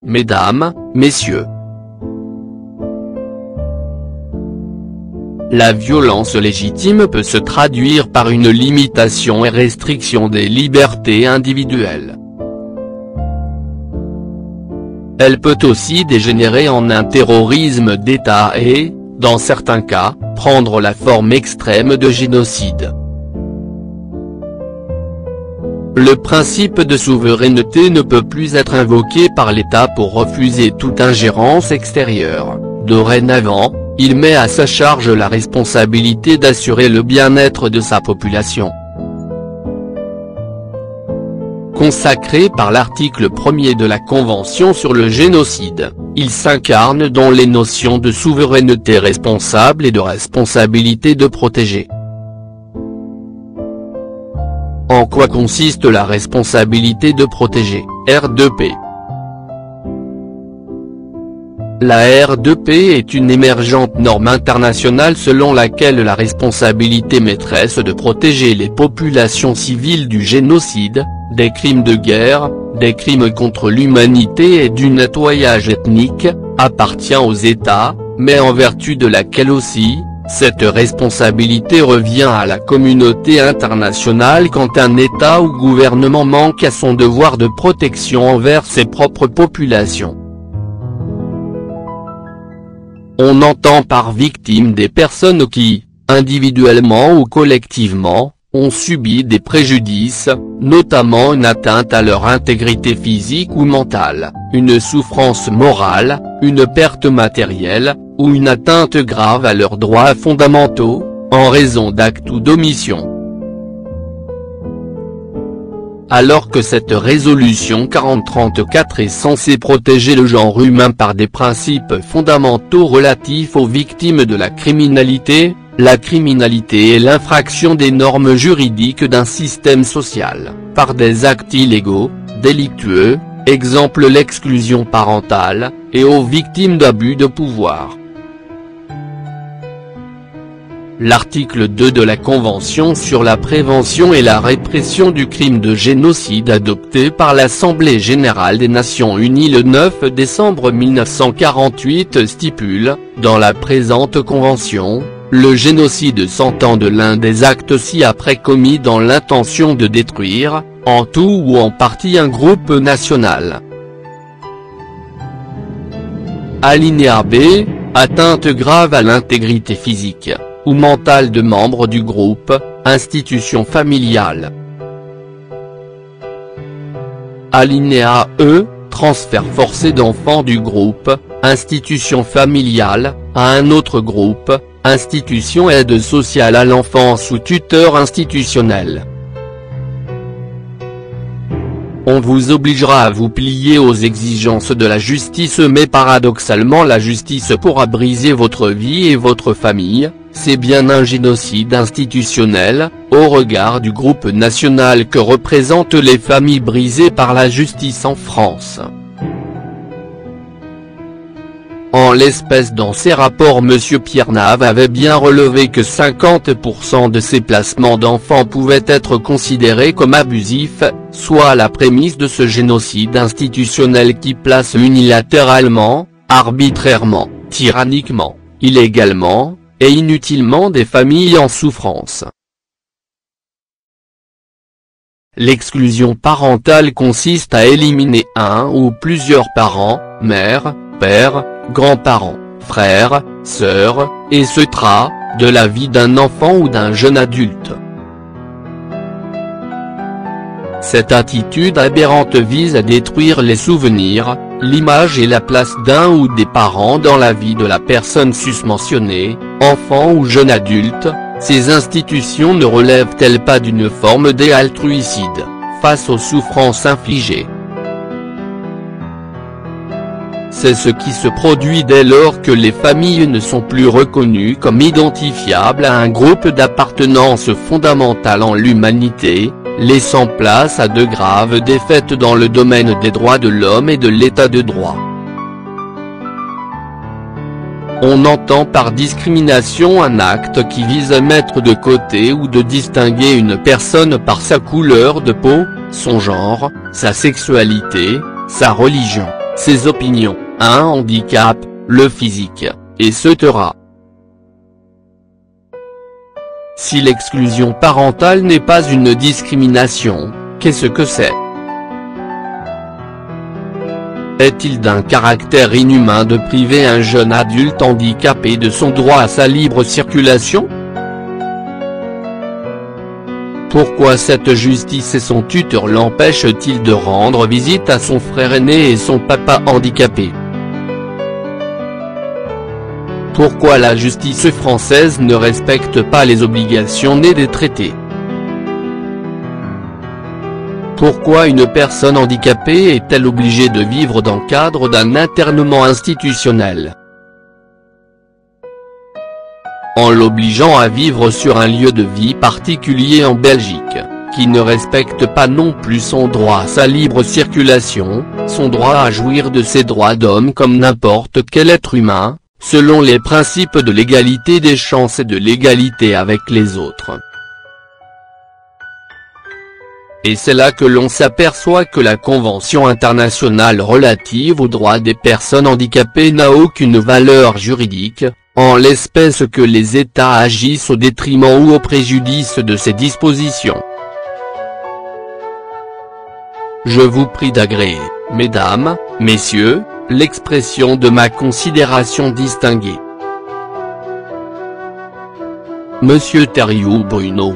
Mesdames, Messieurs. La violence légitime peut se traduire par une limitation et restriction des libertés individuelles. Elle peut aussi dégénérer en un terrorisme d'État et, dans certains cas, prendre la forme extrême de génocide. Le principe de souveraineté ne peut plus être invoqué par l'État pour refuser toute ingérence extérieure. Dorénavant, il met à sa charge la responsabilité d'assurer le bien-être de sa population. Consacré par l'article 1er de la Convention sur le génocide, il s'incarne dans les notions de souveraineté responsable et de responsabilité de protéger. En quoi consiste la responsabilité de protéger, R2P? La R2P est une émergente norme internationale selon laquelle la responsabilité maîtresse de protéger les populations civiles du génocide, des crimes de guerre, des crimes contre l'humanité et du nettoyage ethnique, appartient aux États, mais en vertu de laquelle aussi, cette responsabilité revient à la communauté internationale quand un État ou gouvernement manque à son devoir de protection envers ses propres populations. On entend par victime des personnes qui, individuellement ou collectivement, ont subi des préjudices, notamment une atteinte à leur intégrité physique ou mentale, une souffrance morale, une perte matérielle, ou une atteinte grave à leurs droits fondamentaux, en raison d'actes ou d'omissions. Alors que cette résolution 4034 est censée protéger le genre humain par des principes fondamentaux relatifs aux victimes de la criminalité est l'infraction des normes juridiques d'un système social, par des actes illégaux, délictueux, exemple l'exclusion parentale, et aux victimes d'abus de pouvoir. L'article 2 de la Convention sur la prévention et la répression du crime de génocide adopté par l'Assemblée générale des Nations unies le 9 décembre 1948 stipule, dans la présente convention, le génocide s'entend de l'un des actes ci-après commis dans l'intention de détruire, en tout ou en partie un groupe national. Alinéa B, atteinte grave à l'intégrité physique ou mentale de membres du groupe, institution familiale. Alinéa E, transfert forcé d'enfants du groupe, institution familiale, à un autre groupe, institution aide sociale à l'enfance ou tuteur institutionnel. On vous obligera à vous plier aux exigences de la justice, mais paradoxalement la justice pourra briser votre vie et votre famille, c'est bien un génocide institutionnel, au regard du groupe national que représentent les familles brisées par la justice en France. En l'espèce dans ses rapports M. Pierre Nave avait bien relevé que 50% de ces placements d'enfants pouvaient être considérés comme abusifs, soit la prémisse de ce génocide institutionnel qui place unilatéralement, arbitrairement, tyranniquement, illégalement, et inutilement des familles en souffrance. L'exclusion parentale consiste à éliminer un ou plusieurs parents, mère, père, grands-parents, frères, sœurs, etc., de la vie d'un enfant ou d'un jeune adulte. Cette attitude aberrante vise à détruire les souvenirs, l'image et la place d'un ou des parents dans la vie de la personne susmentionnée, enfant ou jeune adulte. Ces institutions ne relèvent-elles pas d'une forme d'altruicide, face aux souffrances infligées? C'est ce qui se produit dès lors que les familles ne sont plus reconnues comme identifiables à un groupe d'appartenance fondamentale en l'humanité, laissant place à de graves défaites dans le domaine des droits de l'homme et de l'état de droit. On entend par discrimination un acte qui vise à mettre de côté ou de distinguer une personne par sa couleur de peau, son genre, sa sexualité, sa religion, ses opinions, a un handicap, le physique, et se taira. Si l'exclusion parentale n'est pas une discrimination, qu'est-ce que c'est? Est-il d'un caractère inhumain de priver un jeune adulte handicapé de son droit à sa libre circulation? Pourquoi cette justice et son tuteur l'empêchent-ils de rendre visite à son frère aîné et son papa handicapé? Pourquoi la justice française ne respecte pas les obligations nées des traités? Pourquoi une personne handicapée est-elle obligée de vivre dans le cadre d'un internement institutionnel? En l'obligeant à vivre sur un lieu de vie particulier en Belgique, qui ne respecte pas non plus son droit à sa libre circulation, son droit à jouir de ses droits d'homme comme n'importe quel être humain, selon les principes de l'égalité des chances et de l'égalité avec les autres. Et c'est là que l'on s'aperçoit que la Convention internationale relative aux droits des personnes handicapées n'a aucune valeur juridique, en l'espèce que les États agissent au détriment ou au préjudice de ces dispositions. Je vous prie d'agréer, mesdames, messieurs, l'expression de ma considération distinguée. Monsieur Thériault Bruno.